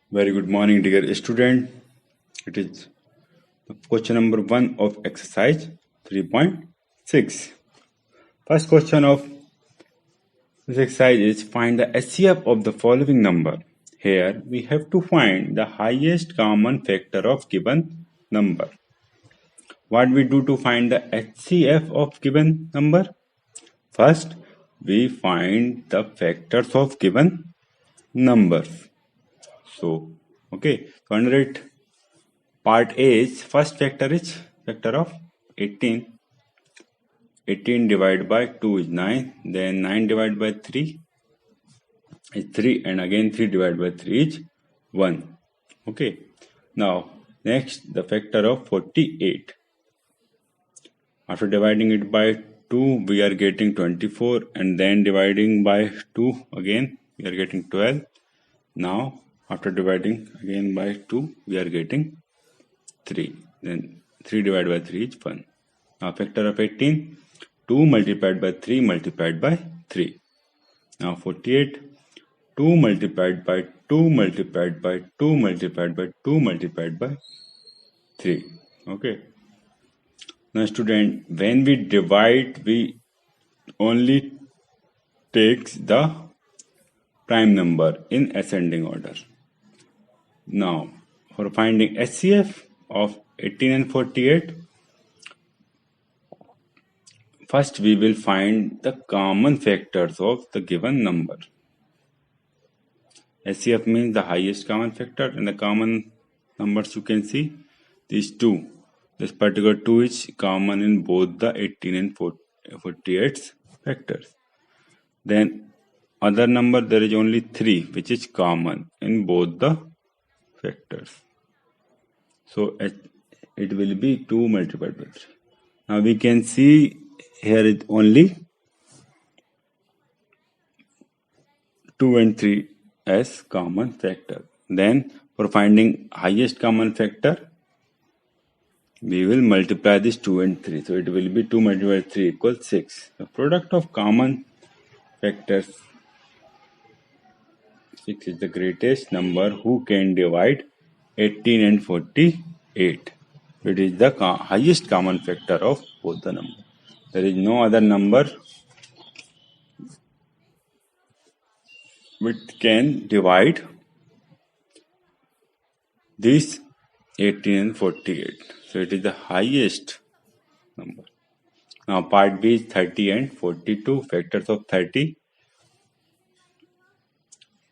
Very good morning, dear student. It is the question number 1 of exercise 3.6. First question of this exercise is find the HCF of the following number. Here we have to find the highest common factor of given number. What we do to find the HCF of given number? First, we find the factors of given numbers. So, under it, part A is first factor is factor of 18. 18 divided by 2 is 9. Then 9 divided by 3 is 3. And again 3 divided by 3 is 1. Okay. Now next the factor of 48. After dividing it by 2 we are getting 24. And then dividing by 2 again we are getting 12. Now after dividing again by 2 we are getting 3. Then 3 divided by 3 is 1. Now factor of 18, 2 multiplied by 3 multiplied by 3. Now 48, 2 multiplied by 2 multiplied by 2 multiplied by 2 multiplied by 3. Okay. Now student, when we divide, we only takes the prime number in ascending order. Now for finding HCF of 18 and 48, first we will find the common factors of the given number. HCF means the highest common factor, and the common numbers you can see these two. This particular 2 is common in both the 18 and 48 factors. Then other number there is only 3 which is common in both the factors. So it will be 2 multiplied by 3. Now we can see here is only 2 and 3 as common factor. Then for finding highest common factor, we will multiply this 2 and 3. So it will be 2 multiplied by 3 equals 6. The product of common factors, 6 is the greatest number who can divide 18 and 48. It is the highest common factor of both the numbers. There is no other number which can divide these 18 and 48. So it is the highest number. Now part B is 30 and 42. Factors of 30.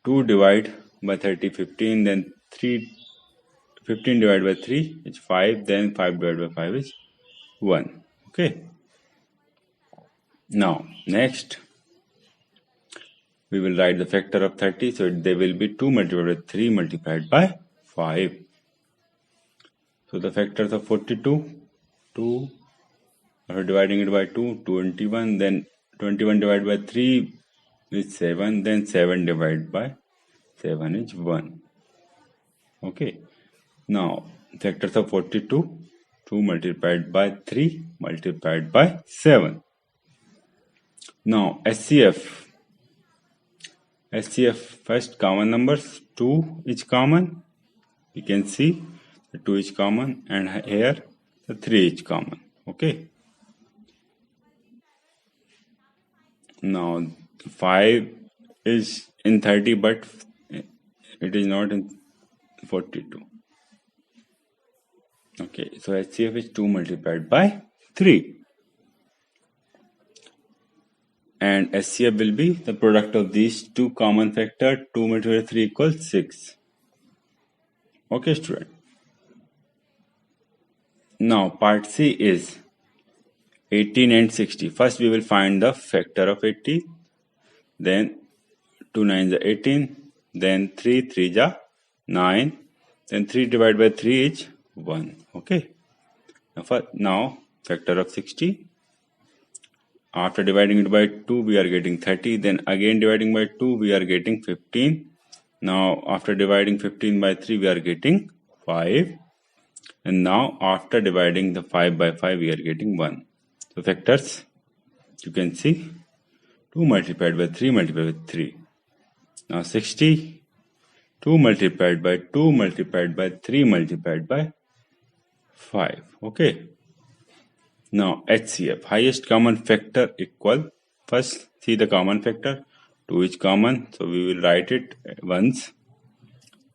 2 divided by 30, 15. Then 15 divided by 3 is 5. Then 5 divided by 5 is 1. Okay. Now next we will write the factor of 30. So they will be 2 multiplied by 3 multiplied by 5. So the factors of 42, 2, after dividing it by 2, 21, then 21 divided by 3 is 7, then 7 divided by 7 is 1. Okay. Now factors of 42, 2 multiplied by 3 multiplied by 7. Now HCF first common numbers, 2 is common. You can see the 2 is common, and here the 3 is common. Okay. Now 5 is in 30 but it is not in 42. Okay, so HCF is 2 multiplied by 3. And HCF will be the product of these two common factors. 2 multiplied by 3 equals 6. Okay, student. Now part C is 18 and 60. First we will find the factor of 80. Then 2 9s are 18. Then 3 3s are 9. Then 3 divided by 3 is 1. Okay. Now factor of 60. After dividing it by 2, we are getting 30. Then again dividing by 2, we are getting 15. Now after dividing 15 by 3, we are getting 5. And now after dividing the 5 by 5, we are getting 1. So factors, you can see 2 multiplied by 3 multiplied by 3. Now 60 2 multiplied by 2 multiplied by 3 multiplied by 5. Okay. Now HCF, highest common factor equal, first see the common factor. 2 is common, so we will write it once.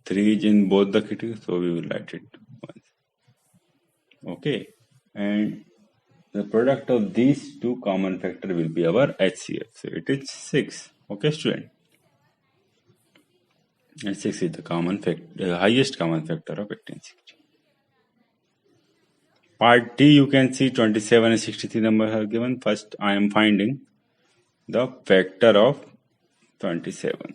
3 is in both the categories, so we will write it once. Okay. And the product of these two common factor will be our HCF. So it is 6. Okay, student. And 6 is the highest common factor of 1860. Part D, you can see 27 and 63 numbers are given. First, I am finding the factor of 27.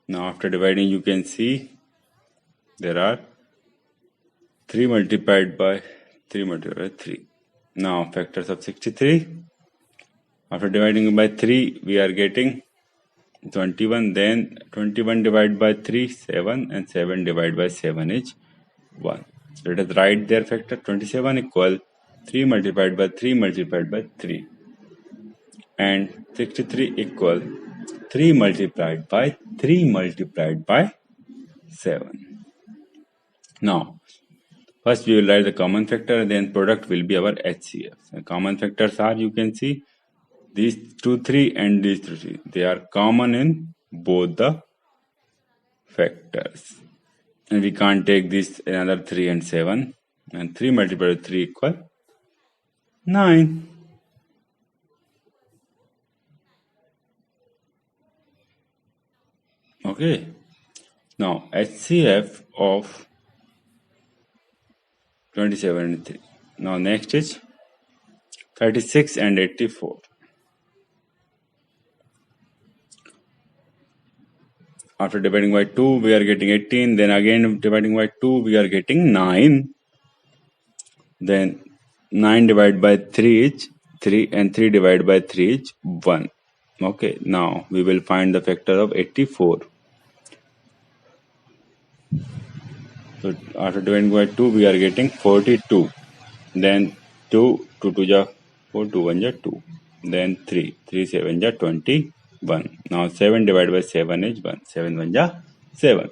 Now, after dividing, you can see there are 3 multiplied by 3 multiplied by 3. Now, factors of 63. After dividing by 3, we are getting 21. Then 21 divided by 3, 7. And 7 divided by 7 is 1. Let us write their factor. 27 equal 3 multiplied by 3 multiplied by 3. And 63 equal 3 multiplied by 3 multiplied by 7. Now, first we will write the common factor, then product will be our HCF. The common factors are, you can see, these 2, 3 and these 3. They are common in both the factors. And we can't take this another 3 and 7. And 3 multiplied by 3 equal 9. Okay. Now HCF of 27 and 3. Now next is 36 and 84. After dividing by 2, we are getting 18. Then again dividing by 2, we are getting 9. Then 9 divided by 3 is 3 and 3 divided by 3 is 1. Okay, now we will find the factor of 84. So after dividing by 2, we are getting 42. Then 2, 2 2 ja 4, 2 1 ja 2. Then 3, 3 7 ja 21. Now 7 divided by 7 is 1. 7 1 ja 7.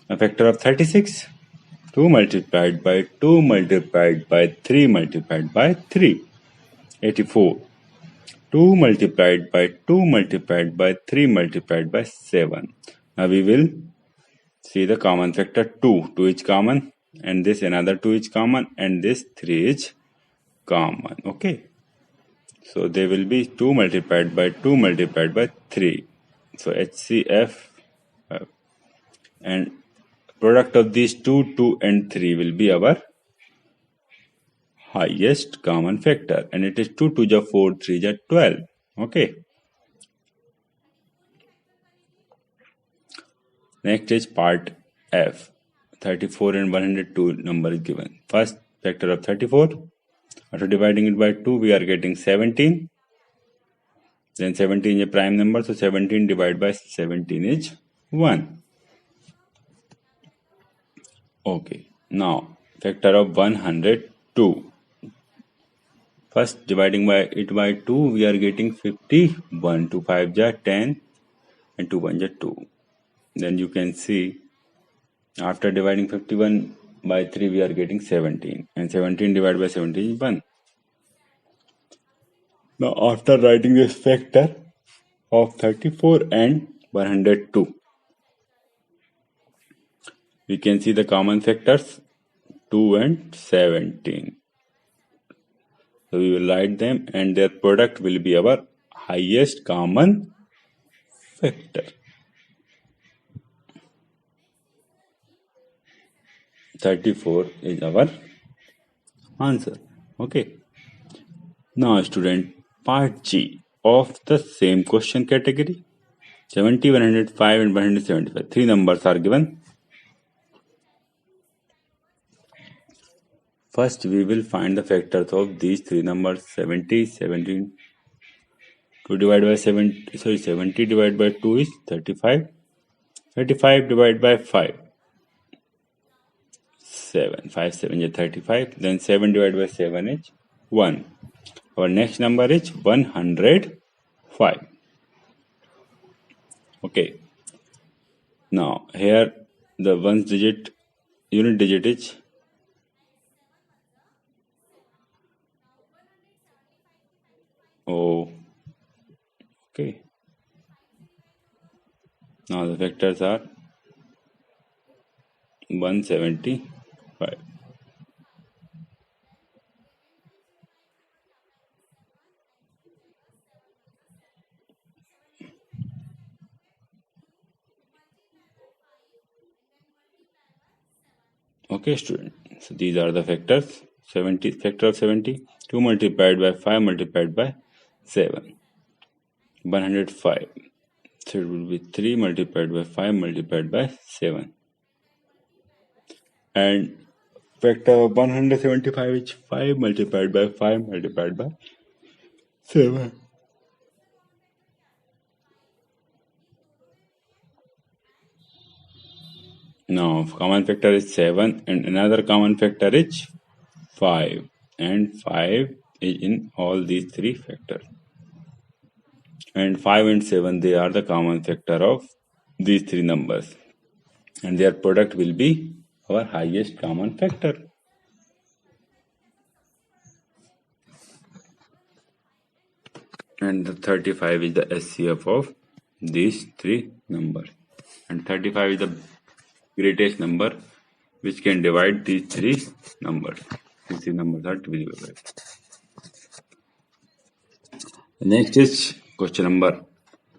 A factor of 36. 2 multiplied by 2 multiplied by 3 multiplied by 3. 84. 2 multiplied by 2 multiplied by 3 multiplied by 7. Now we will see the common factor 2. 2 is common, and this another 2 is common, and this 3 is common. Okay. So they will be 2 multiplied by 2 multiplied by 3. So HCF and product of these 2, 2 and 3 will be our highest common factor. And it is 2 2 ja 4, 3 ja 12. Okay. Next is part F. 34 and 102 number is given. First factor of 34. After dividing it by 2, we are getting 17. Then 17 is a prime number, so 17 divided by 17 is 1. Okay, now factor of 102. First dividing by it by 2, we are getting 51. 2 5 ja 10 and 2 1 ja 2. Then you can see after dividing 51 by 3, we are getting 17. And 17 divided by 17 is 1. Now after writing this factor of 34 and 102, we can see the common factors 2 and 17. So we will write them, and their product will be our highest common factor. 34 is our answer. Okay. Now student, part G of the same question category. 70, 105 and 175. 3 numbers are given. First we will find the factors of these 3 numbers. 70, 17. 2 divided by 70 divided by 2 is 35. 35 divided by 5. 7. 5 7 is 35. Then 7 divided by 7 is 1. Our next number is 105. Okay. Now here the unit digit is okay. Now the factors are 175. Okay, student. So these are the factors. 70 factor of 70. 2 multiplied by 5 multiplied by 7. 105. So it will be 3 multiplied by 5 multiplied by 7. And factor of 175 is 5 multiplied by 5 multiplied by 7. Now common factor is 7 and another common factor is 5. And 5 is in all these three factors. And 5 and 7, they are the common factor of these three numbers. And their product will be our highest common factor. And the 35 is the SCF of these three numbers. And 35 is the greatest number which can divide these three numbers. These three numbers are divisible. Next is question number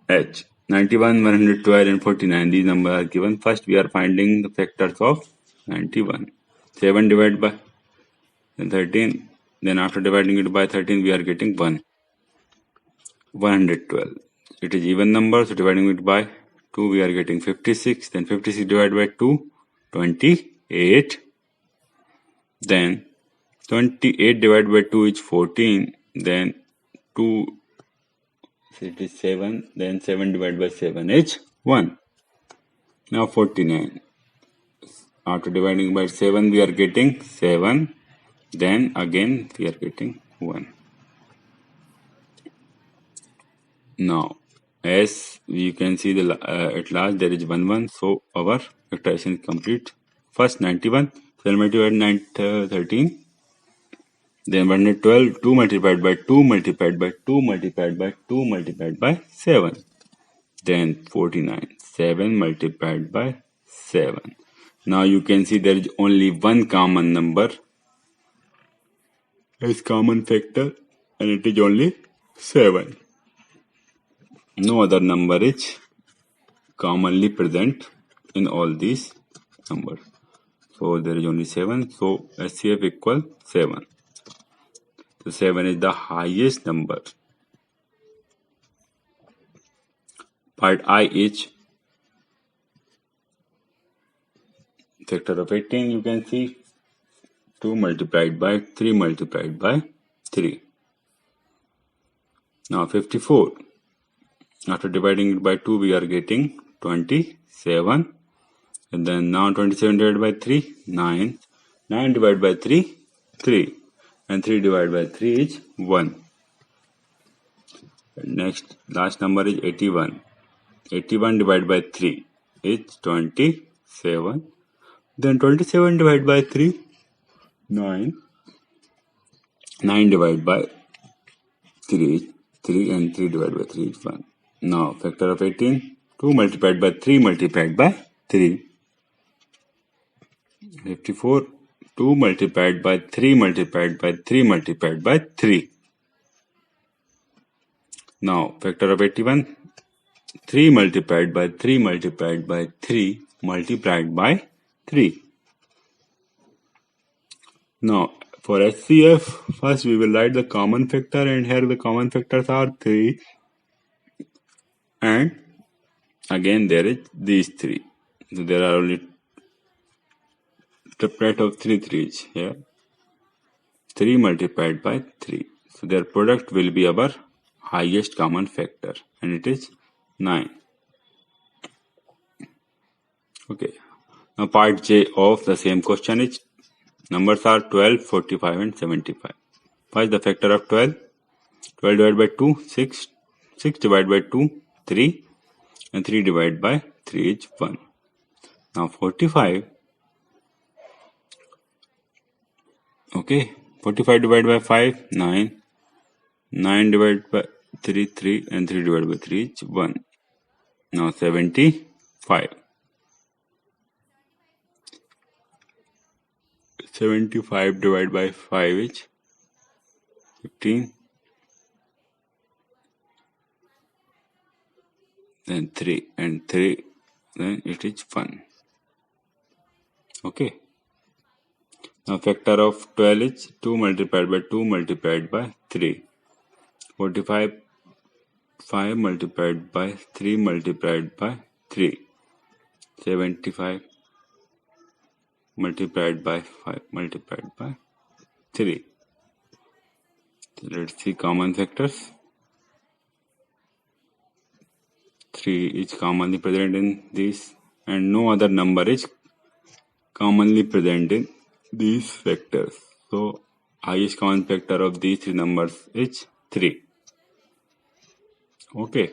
H. 91, 112 and 49. These numbers are given. First we are finding the factors of 91. 7 divided by 13. Then after dividing it by 13 we are getting 1. 112. It is even number, so dividing it by 2 we are getting 56. Then 56 divided by 2, 28. Then 28 divided by 2 is 14. Then 2, it is 7. Then 7 divided by 7 is 1. Now 49. After dividing by 7 we are getting 7. Then again we are getting 1. Now as you can see at last there is 1, so our factorization is complete. First 91, 7 multiplied by 13. Then 112, 2 multiplied by 2 multiplied by 2 multiplied by 2 multiplied by 7. Then 49, 7 multiplied by 7. Now you can see there is only one common number as common factor, and it is only 7. No other number is commonly present in all these numbers. So there is only 7. So SCF equal 7. So 7 is the highest number. Part I is factor of 18. You can see 2 multiplied by 3 multiplied by 3. Now 54. After dividing it by 2 we are getting 27. And then now 27 divided by 3, 9. 9 divided by 3, 3. And 3 divided by 3 is 1. Next, last number is 81. 81 divided by 3 is 27. Then 27 divided by 3, 9. 9 divided by 3 is 3 and 3 divided by 3 is 1. Now factor of 18, 2 multiplied by 3 multiplied by 3. 54, 2 multiplied by 3 multiplied by 3 multiplied by 3. Now factor of 81, 3 multiplied by 3 multiplied by 3 multiplied by 3. Now for SCF, first we will write the common factor, and here the common factors are 3. And again there is these 3. So there are only triplet of 3 3's here. 3 multiplied by 3. So their product will be our highest common factor, and it is 9. Okay. Now part J of the same question is numbers are 12, 45 and 75. First the factor of 12. 12 divided by 2, 6. 6 divided by 2, 3. and 3 divided by 3 is 1. Now 45, okay, 45 divided by 5, 9, 9 divided by 3, 3, and 3 divided by 3 is 1. Now 75. 75 divided by 5 is 15, then 3, and 3, then it is 1. Okay. Now factor of 12 is 2 multiplied by 2 multiplied by 3. 45, 5 multiplied by 3 multiplied by 3. 75 multiplied by 5 multiplied by 3. So let's see common factors. 3 is commonly present in this, and no other number is commonly present in these factors. So highest common factor of these three numbers is 3. Okay.